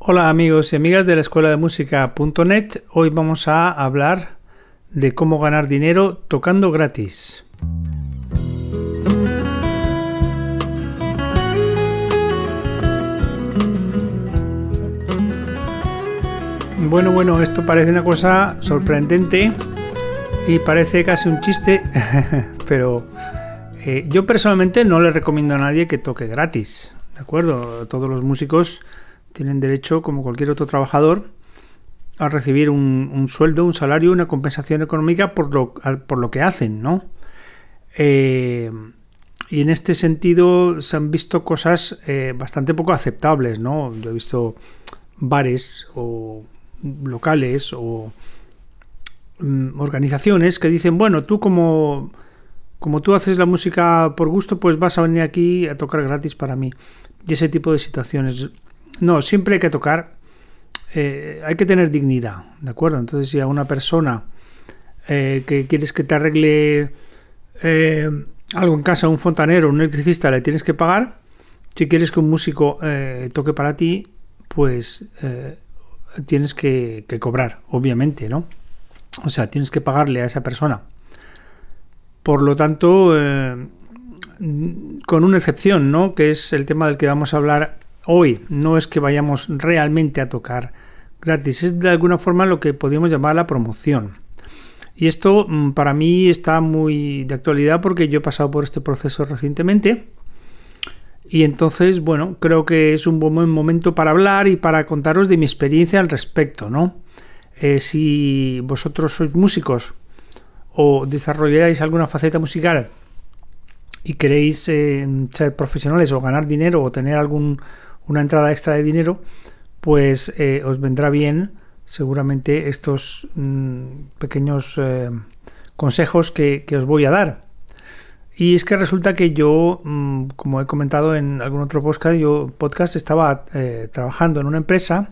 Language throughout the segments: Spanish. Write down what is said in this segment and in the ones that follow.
Hola amigos y amigas de la escuela de música.net. Hoy vamos a hablar de cómo ganar dinero tocando gratis. Bueno, esto parece una cosa sorprendente y parece casi un chiste, pero yo personalmente no le recomiendo a nadie que toque gratis, ¿de acuerdo? Todos los músicos tienen derecho, como cualquier otro trabajador, a recibir un sueldo, un salario, una compensación económica por lo que hacen, ¿no? Y en este sentido se han visto cosas bastante poco aceptables, ¿no? Yo he visto bares o locales o organizaciones que dicen, bueno, tú como tú haces la música por gusto, pues vas a venir aquí a tocar gratis para mí. Y ese tipo de situaciones. No, siempre hay que tocar, hay que tener dignidad, ¿de acuerdo? Entonces, si a una persona que quieres que te arregle algo en casa, un fontanero, un electricista, le tienes que pagar. Si quieres que un músico toque para ti, pues tienes que cobrar, obviamente, ¿no? O sea, tienes que pagarle a esa persona. Por lo tanto, con una excepción, ¿no? Que es el tema del que vamos a hablar hoy. No es que vayamos realmente a tocar gratis, es de alguna forma lo que podríamos llamar la promoción. Y esto para mí está muy de actualidad porque yo he pasado por este proceso recientemente y entonces, bueno, creo que es un buen momento para hablar y para contaros de mi experiencia al respecto, ¿no? Si vosotros sois músicos o desarrolláis alguna faceta musical y queréis ser profesionales o ganar dinero o tener una entrada extra de dinero, pues os vendrá bien seguramente estos pequeños consejos que os voy a dar. Y es que resulta que yo, como he comentado en algún otro podcast, estaba trabajando en una empresa.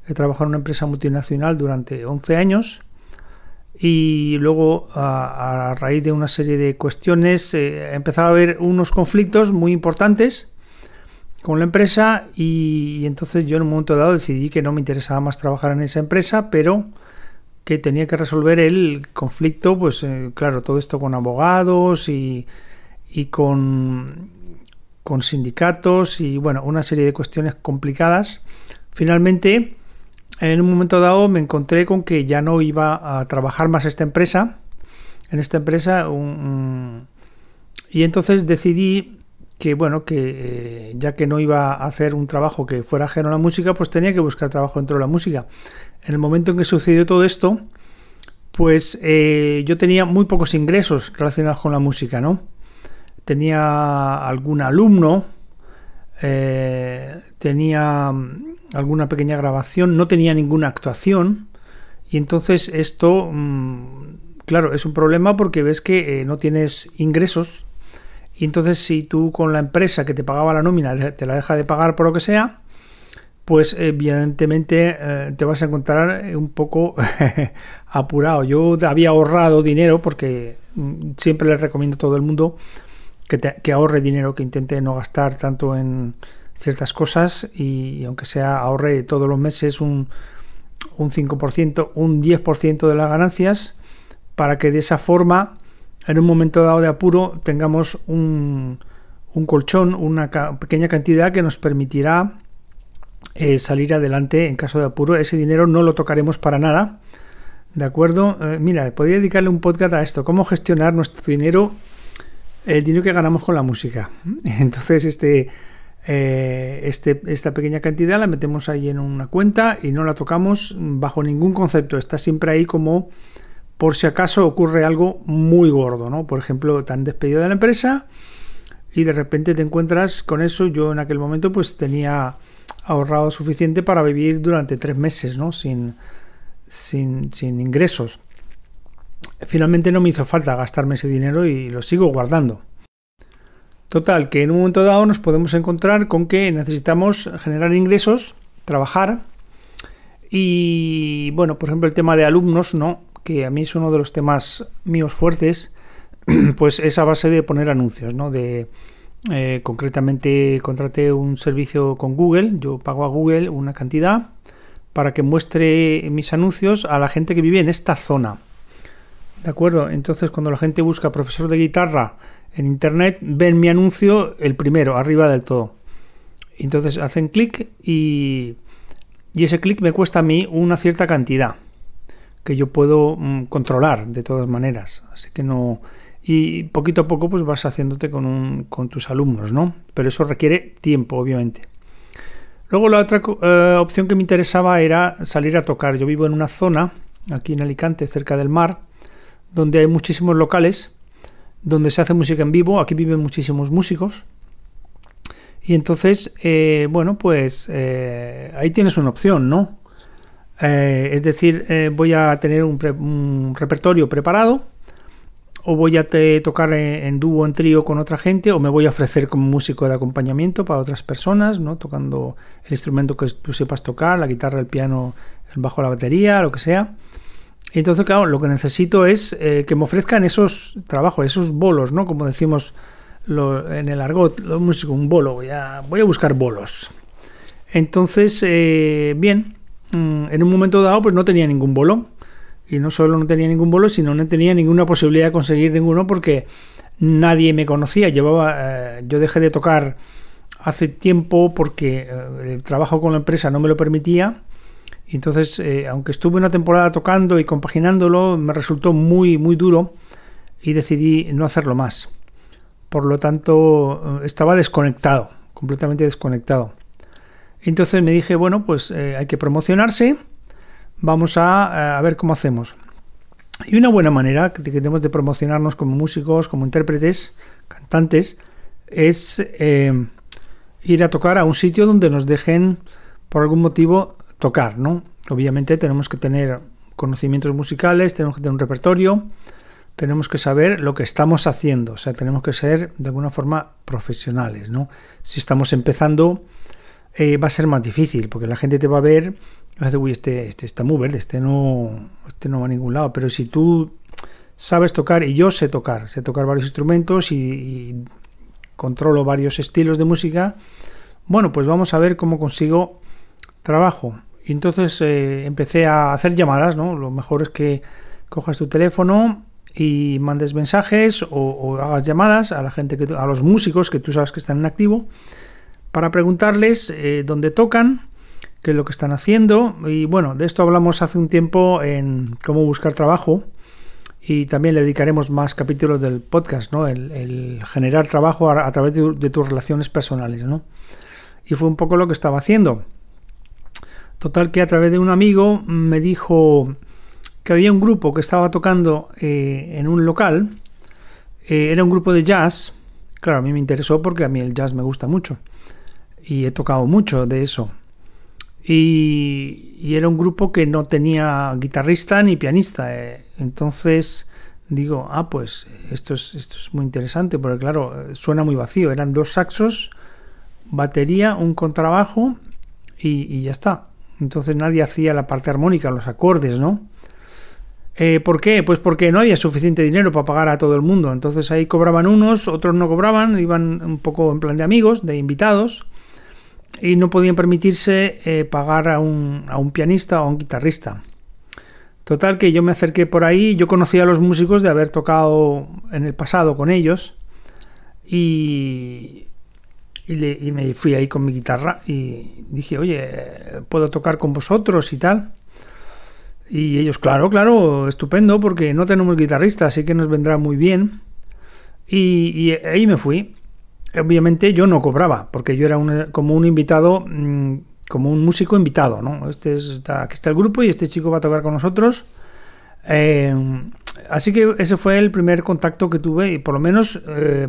He trabajado en una empresa multinacional durante 11 años y luego a raíz de una serie de cuestiones empezaba a haber unos conflictos muy importantes con la empresa y entonces yo en un momento dado decidí que no me interesaba más trabajar en esa empresa, pero que tenía que resolver el conflicto, pues claro, todo esto con abogados y con sindicatos y bueno, una serie de cuestiones complicadas. Finalmente, en un momento dado me encontré con que ya no iba a trabajar más en esta empresa, y entonces decidí que bueno, que ya que no iba a hacer un trabajo que fuera ajeno a la música, pues tenía que buscar trabajo dentro de la música. En el momento en que sucedió todo esto, pues yo tenía muy pocos ingresos relacionados con la música, ¿no? Tenía algún alumno, tenía alguna pequeña grabación, no tenía ninguna actuación, y entonces esto, claro, es un problema porque ves que no tienes ingresos. Y entonces si tú con la empresa que te pagaba la nómina te la deja de pagar por lo que sea, pues evidentemente te vas a encontrar un poco apurado. Yo había ahorrado dinero porque siempre les recomiendo a todo el mundo que ahorre dinero, que intente no gastar tanto en ciertas cosas y aunque sea ahorre todos los meses un 5%, un 10% de las ganancias para que de esa forma en un momento dado de apuro tengamos un colchón, una pequeña cantidad que nos permitirá salir adelante en caso de apuro. Ese dinero no lo tocaremos para nada, ¿de acuerdo? Mira, podría dedicarle un podcast a esto, cómo gestionar nuestro dinero, el dinero que ganamos con la música. Entonces esta pequeña cantidad la metemos ahí en una cuenta y no la tocamos bajo ningún concepto, está siempre ahí como por si acaso ocurre algo muy gordo, ¿no? Por ejemplo, te han despedido de la empresa y de repente te encuentras con eso. Yo en aquel momento pues tenía ahorrado suficiente para vivir durante 3 meses, ¿no? Sin ingresos. Finalmente no me hizo falta gastarme ese dinero y lo sigo guardando. Total, que en un momento dado nos podemos encontrar con que necesitamos generar ingresos, trabajar y, bueno, por ejemplo, el tema de alumnos, ¿no? Que a mí es uno de los temas míos fuertes, pues es a base de poner anuncios, ¿no? De Concretamente contraté un servicio con Google. Yo pago a Google una cantidad para que muestre mis anuncios a la gente que vive en esta zona. ¿De acuerdo? Entonces, cuando la gente busca profesor de guitarra en internet, ven mi anuncio el primero, arriba del todo. Entonces hacen clic y ese clic me cuesta a mí una cierta cantidad que yo puedo controlar de todas maneras. Así que no... Y poquito a poco pues vas haciéndote con tus alumnos, ¿no? Pero eso requiere tiempo, obviamente. Luego la otra opción que me interesaba era salir a tocar. Yo vivo en una zona, aquí en Alicante, cerca del mar, donde hay muchísimos locales, donde se hace música en vivo. Aquí viven muchísimos músicos. Y entonces, bueno, pues ahí tienes una opción, ¿no? Es decir, voy a tener un repertorio preparado, o voy a tocar en dúo o en trío con otra gente, o me voy a ofrecer como músico de acompañamiento para otras personas, ¿no? Tocando el instrumento que tú sepas tocar, la guitarra, el piano, el bajo, la batería, lo que sea. Y entonces, claro, lo que necesito es que me ofrezcan esos trabajos, esos bolos, ¿no? Como decimos en el argot, los músicos, un bolo, voy a buscar bolos. Entonces, bien, en un momento dado pues no tenía ningún bolo. Y no solo no tenía ningún bolo, sino no tenía ninguna posibilidad de conseguir ninguno porque nadie me conocía. Yo dejé de tocar hace tiempo porque el trabajo con la empresa no me lo permitía. Y entonces, aunque estuve una temporada tocando y compaginándolo, me resultó muy, muy duro y decidí no hacerlo más. Por lo tanto, estaba desconectado, completamente desconectado. Entonces me dije, bueno, pues hay que promocionarse. Vamos a ver cómo hacemos. Y una buena manera que tenemos de promocionarnos como músicos, como intérpretes, cantantes, es ir a tocar a un sitio donde nos dejen, por algún motivo, tocar, ¿no? Obviamente tenemos que tener conocimientos musicales, tenemos que tener un repertorio, tenemos que saber lo que estamos haciendo, o sea, tenemos que ser de alguna forma profesionales, ¿no? Si estamos empezando, va a ser más difícil, porque la gente te va a ver y va a decir, uy, este está muy verde, este no va a ningún lado. Pero si tú sabes tocar, y yo sé tocar varios instrumentos y controlo varios estilos de música, bueno, pues vamos a ver cómo consigo trabajo. Y entonces empecé a hacer llamadas, ¿no? Lo mejor es que cojas tu teléfono y mandes mensajes o hagas llamadas a la gente, a los músicos que tú sabes que están en activo, para preguntarles dónde tocan, qué es lo que están haciendo. Y bueno, de esto hablamos hace un tiempo en cómo buscar trabajo, y también le dedicaremos más capítulos del podcast, ¿no? El generar trabajo a través de tus relaciones personales, ¿no? Y fue un poco lo que estaba haciendo. Total, que a través de un amigo me dijo que había un grupo que estaba tocando en un local. Era un grupo de jazz. Claro, a mí me interesó porque a mí el jazz me gusta mucho y he tocado mucho de eso. Y era un grupo que no tenía guitarrista ni pianista. Entonces digo, pues esto es muy interesante, porque claro, suena muy vacío. Eran 2 saxos, batería, un contrabajo y ya está. Entonces nadie hacía la parte armónica, los acordes, ¿no? ¿Por qué? Pues porque no había suficiente dinero para pagar a todo el mundo. Entonces ahí cobraban unos, otros no cobraban, iban un poco en plan de amigos, de invitados, y no podían permitirse pagar a un pianista o a un guitarrista. Total, que yo me acerqué por ahí. Yo conocía a los músicos de haber tocado en el pasado con ellos, y me fui ahí con mi guitarra y dije, oye, ¿puedo tocar con vosotros y tal? Y ellos, claro, estupendo, porque no tenemos guitarrista, así que nos vendrá muy bien. Y ahí me fui. Obviamente yo no cobraba, porque yo era como un invitado, como un músico invitado, ¿no? Aquí está el grupo y este chico va a tocar con nosotros. Así que ese fue el primer contacto que tuve, y por lo menos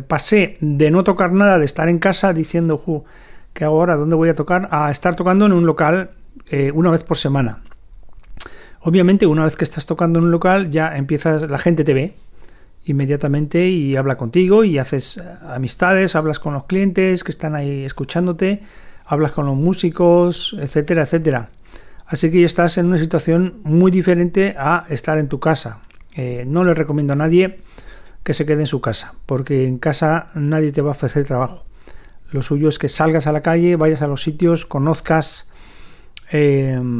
pasé de no tocar nada, de estar en casa diciendo, ¿qué hago ahora? ¿Dónde voy a tocar? A estar tocando en un local una vez por semana. Obviamente, una vez que estás tocando en un local, ya la gente te ve inmediatamente y habla contigo, y haces amistades, hablas con los clientes que están ahí escuchándote, hablas con los músicos, etcétera, etcétera. Así que ya estás en una situación muy diferente a estar en tu casa. No le recomiendo a nadie que se quede en su casa, porque en casa nadie te va a ofrecer trabajo. Lo suyo es que salgas a la calle, vayas a los sitios, conozcas en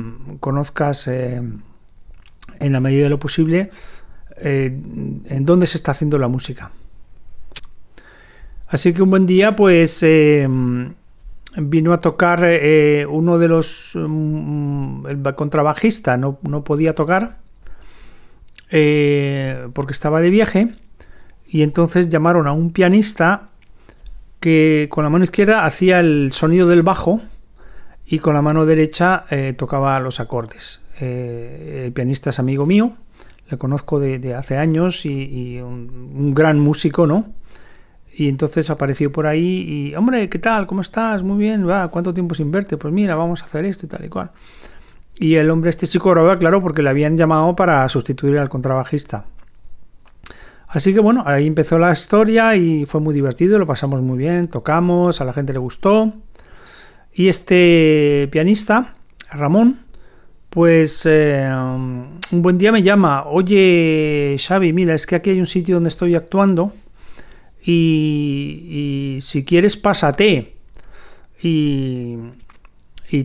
la medida de lo posible en dónde se está haciendo la música. Así que un buen día pues vino a tocar uno de los el contrabajista no podía tocar porque estaba de viaje, y entonces llamaron a un pianista que con la mano izquierda hacía el sonido del bajo y con la mano derecha tocaba los acordes. El pianista es amigo mío, le conozco de hace años y un gran músico, ¿no? Y entonces apareció por ahí y, hombre, ¿qué tal? ¿Cómo estás? Muy bien, va, ¿cuánto tiempo sin verte? Pues mira, vamos a hacer esto y tal y cual. Y el hombre sí cobraba, claro, porque le habían llamado para sustituir al contrabajista. Así que bueno, ahí empezó la historia y fue muy divertido, lo pasamos muy bien, tocamos, a la gente le gustó. Y este pianista, Ramón, pues un buen día me llama: oye, Xavi, mira, es que aquí hay un sitio donde estoy actuando y si quieres pásate y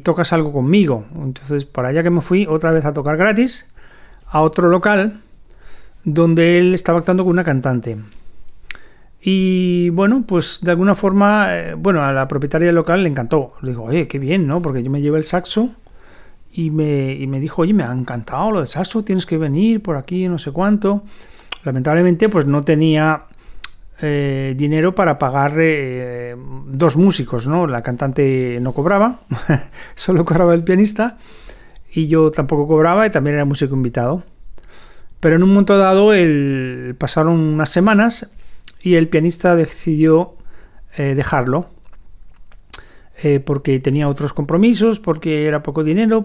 tocas algo conmigo. Entonces para allá que me fui otra vez a tocar gratis a otro local donde él estaba actuando con una cantante. Y bueno, pues de alguna forma, a la propietaria del local le encantó. Le digo, oye, qué bien, ¿no? Porque yo me llevé el saxo y me dijo, oye, me ha encantado lo del saxo, tienes que venir por aquí, no sé cuánto. Lamentablemente, pues no tenía dinero para pagar dos músicos, ¿no? La cantante no cobraba, solo cobraba el pianista, y yo tampoco cobraba y también era músico invitado. Pero en un momento dado pasaron unas semanas y el pianista decidió dejarlo porque tenía otros compromisos, porque era poco dinero,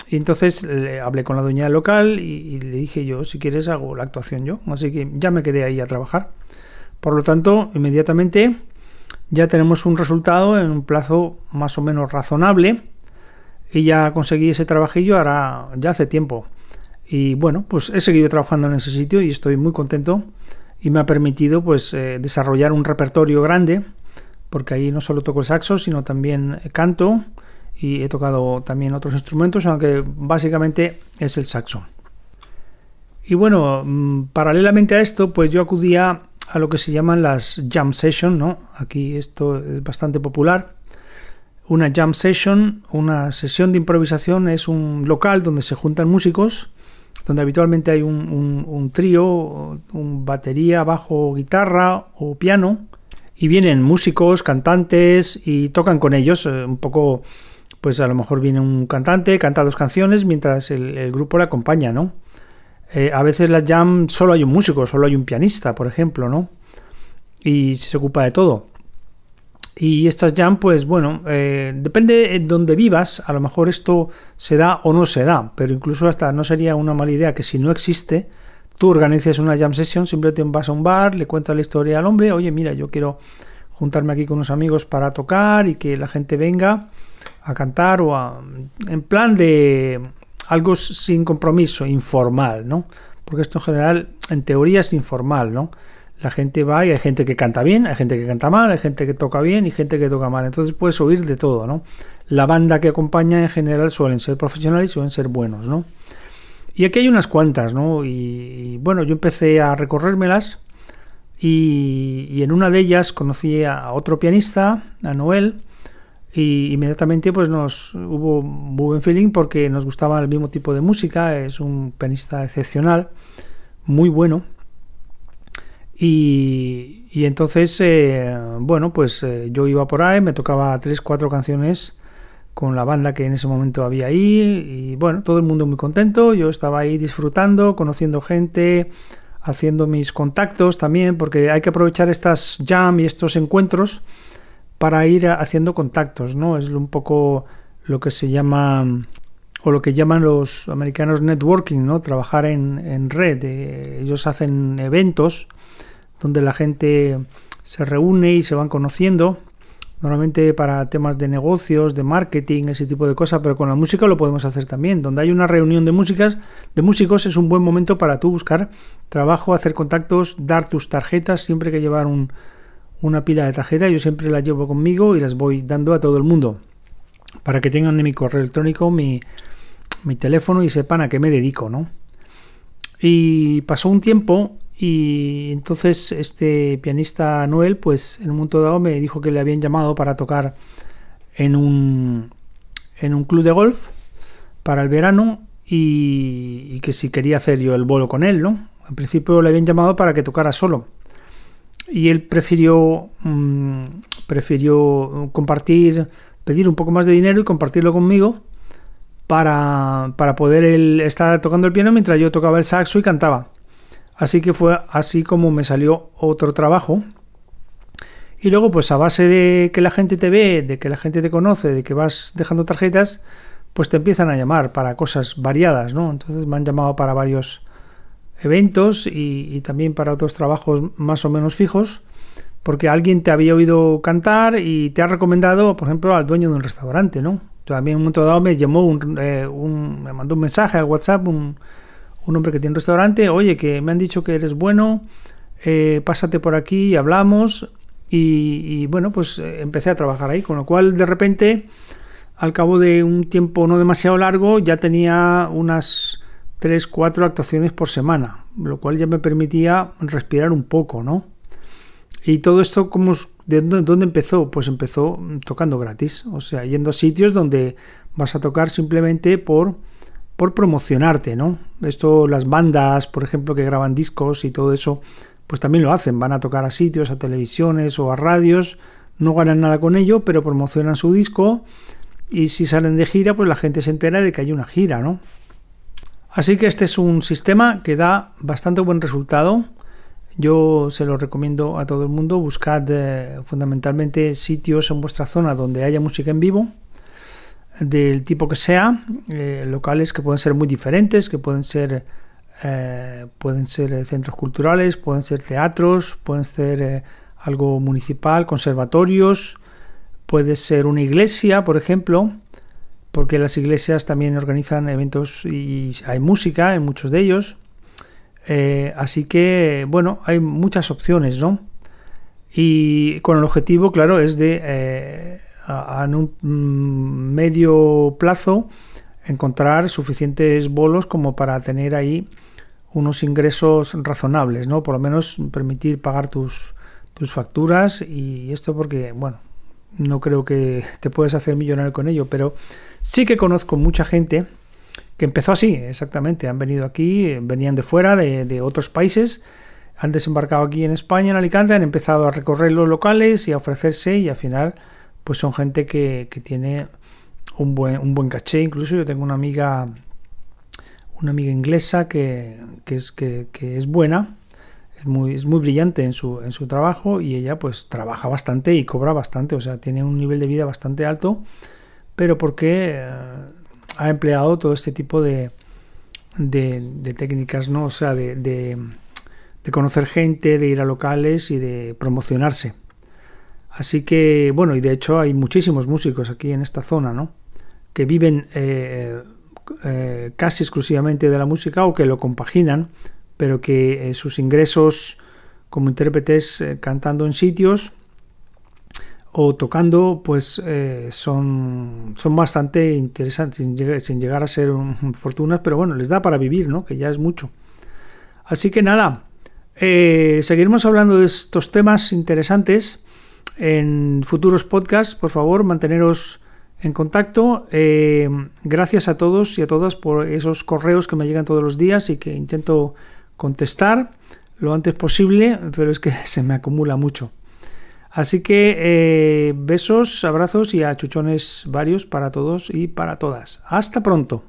y entonces hablé con la dueña del local y le dije yo, si quieres hago la actuación yo. Así que ya me quedé ahí a trabajar. Por lo tanto, inmediatamente ya tenemos un resultado en un plazo más o menos razonable y ya conseguí ese trabajillo ahora ya hace tiempo. Y bueno, pues he seguido trabajando en ese sitio y estoy muy contento, y me ha permitido pues desarrollar un repertorio grande, porque ahí no solo toco el saxo, sino también canto y he tocado también otros instrumentos, aunque básicamente es el saxo. Y bueno, paralelamente a esto, pues yo acudía a lo que se llaman las jam sessions, ¿no? Aquí esto es bastante popular. Una jam session, una sesión de improvisación, es un local donde se juntan músicos, donde habitualmente hay un trío, un batería, bajo, guitarra o piano, y vienen músicos, cantantes y tocan con ellos. Un poco, pues a lo mejor viene un cantante, canta dos canciones mientras el grupo le acompaña, ¿no? A veces la jam solo hay un músico, solo hay un pianista, por ejemplo, ¿no? Y se ocupa de todo. Y estas jam, pues bueno, depende de dónde vivas, a lo mejor esto se da o no se da, pero incluso hasta no sería una mala idea que si no existe, tú organices una jam session, simplemente vas a un bar, le cuentas la historia al hombre, oye, mira, yo quiero juntarme aquí con unos amigos para tocar y que la gente venga a cantar en plan de algo sin compromiso, informal, ¿no? Porque esto en general, en teoría es informal, ¿no? La gente va y hay gente que canta bien, hay gente que canta mal, hay gente que toca bien y gente que toca mal. Entonces puedes oír de todo, ¿no? La banda que acompaña en general suelen ser profesionales y suelen ser buenos, ¿no? Y aquí hay unas cuantas, ¿no? Y bueno, yo empecé a recorrérmelas y en una de ellas conocí a otro pianista, a Noel, y inmediatamente pues hubo un buen feeling porque nos gustaba el mismo tipo de música. Es un pianista excepcional, muy bueno. Y entonces, yo iba por ahí, me tocaba 3-4 canciones con la banda que en ese momento había ahí, y bueno, todo el mundo muy contento, yo estaba ahí disfrutando, conociendo gente, haciendo mis contactos también, porque hay que aprovechar estas jam y estos encuentros para ir haciendo contactos, ¿no? Es un poco lo que se llama, o lo que llaman los americanos networking, ¿no? Trabajar en red. Ellos hacen eventos donde la gente se reúne y se van conociendo, normalmente para temas de negocios, de marketing, ese tipo de cosas, pero con la música lo podemos hacer también. Donde hay una reunión de músicos es un buen momento para tú buscar trabajo, hacer contactos, dar tus tarjetas, siempre hay que llevar una pila de tarjetas, yo siempre las llevo conmigo y las voy dando a todo el mundo para que tengan mi correo electrónico, mi teléfono y sepan a qué me dedico, ¿no? Y pasó un tiempo y entonces este pianista Noel, pues en un momento dado me dijo que le habían llamado para tocar en un club de golf para el verano y que si quería hacer yo el bolo con él, ¿no? En principio le habían llamado para que tocara solo y él prefirió compartir, pedir un poco más de dinero y compartirlo conmigo para poder él estar tocando el piano mientras yo tocaba el saxo y cantaba. Así que fue así como me salió otro trabajo. Y luego, pues a base de que la gente te ve, de que la gente te conoce, de que vas dejando tarjetas, pues te empiezan a llamar para cosas variadas, ¿no? Entonces me han llamado para varios eventos y también para otros trabajos más o menos fijos, porque alguien te había oído cantar y te ha recomendado, por ejemplo, al dueño de un restaurante, ¿no? También en un momento dado me llamó me mandó un mensaje al WhatsApp un hombre que tiene un restaurante, oye, que me han dicho que eres bueno, pásate por aquí y hablamos y bueno, pues empecé a trabajar ahí, con lo cual de repente al cabo de un tiempo no demasiado largo ya tenía unas 3-4 actuaciones por semana, lo cual ya me permitía respirar un poco, ¿no? Y todo esto, ¿de dónde empezó? Pues empezó tocando gratis, o sea, yendo a sitios donde vas a tocar simplemente por promocionarte, ¿no? Esto, las bandas, por ejemplo, que graban discos y todo eso, pues también lo hacen, van a tocar a sitios, a televisiones o a radios, no ganan nada con ello, pero promocionan su disco y si salen de gira, pues la gente se entera de que hay una gira, ¿no? Así que este es un sistema que da bastante buen resultado. Yo se lo recomiendo a todo el mundo. Buscad fundamentalmente sitios en vuestra zona donde haya música en vivo, del tipo que sea, locales que pueden ser muy diferentes, que pueden ser centros culturales, pueden ser teatros, pueden ser algo municipal, conservatorios, puede ser una iglesia, por ejemplo, porque las iglesias también organizan eventos y hay música en muchos de ellos. Así que, bueno, hay muchas opciones, ¿no? Y con el objetivo, claro, es de en un medio plazo encontrar suficientes bolos como para tener ahí unos ingresos razonables, ¿no? Por lo menos permitir pagar tus facturas y esto porque, bueno, no creo que te puedes hacer millonario con ello, pero sí que conozco mucha gente que empezó así, exactamente. Han venido aquí, venían de fuera, de otros países, han desembarcado aquí en España, en Alicante, han empezado a recorrer los locales y a ofrecerse y al final pues son gente que tiene un buen caché. Incluso yo tengo una amiga inglesa que es buena, es muy brillante en su trabajo y ella pues trabaja bastante y cobra bastante, o sea, tiene un nivel de vida bastante alto, pero porque ha empleado todo este tipo de técnicas, ¿no? O sea, de conocer gente, de ir a locales y de promocionarse. Así que, bueno, y de hecho hay muchísimos músicos aquí en esta zona, ¿no? Que viven casi exclusivamente de la música o que lo compaginan, pero que sus ingresos como intérpretes cantando en sitios o tocando, pues son bastante interesantes, sin llegar a ser fortunas, pero bueno, les da para vivir, ¿no? Que ya es mucho. Así que nada, seguiremos hablando de estos temas interesantes en futuros podcasts. Por favor, manteneros en contacto. Gracias a todos y a todas por esos correos que me llegan todos los días y que intento contestar lo antes posible, pero es que se me acumula mucho. Así que besos, abrazos y achuchones varios para todos y para todas. Hasta pronto.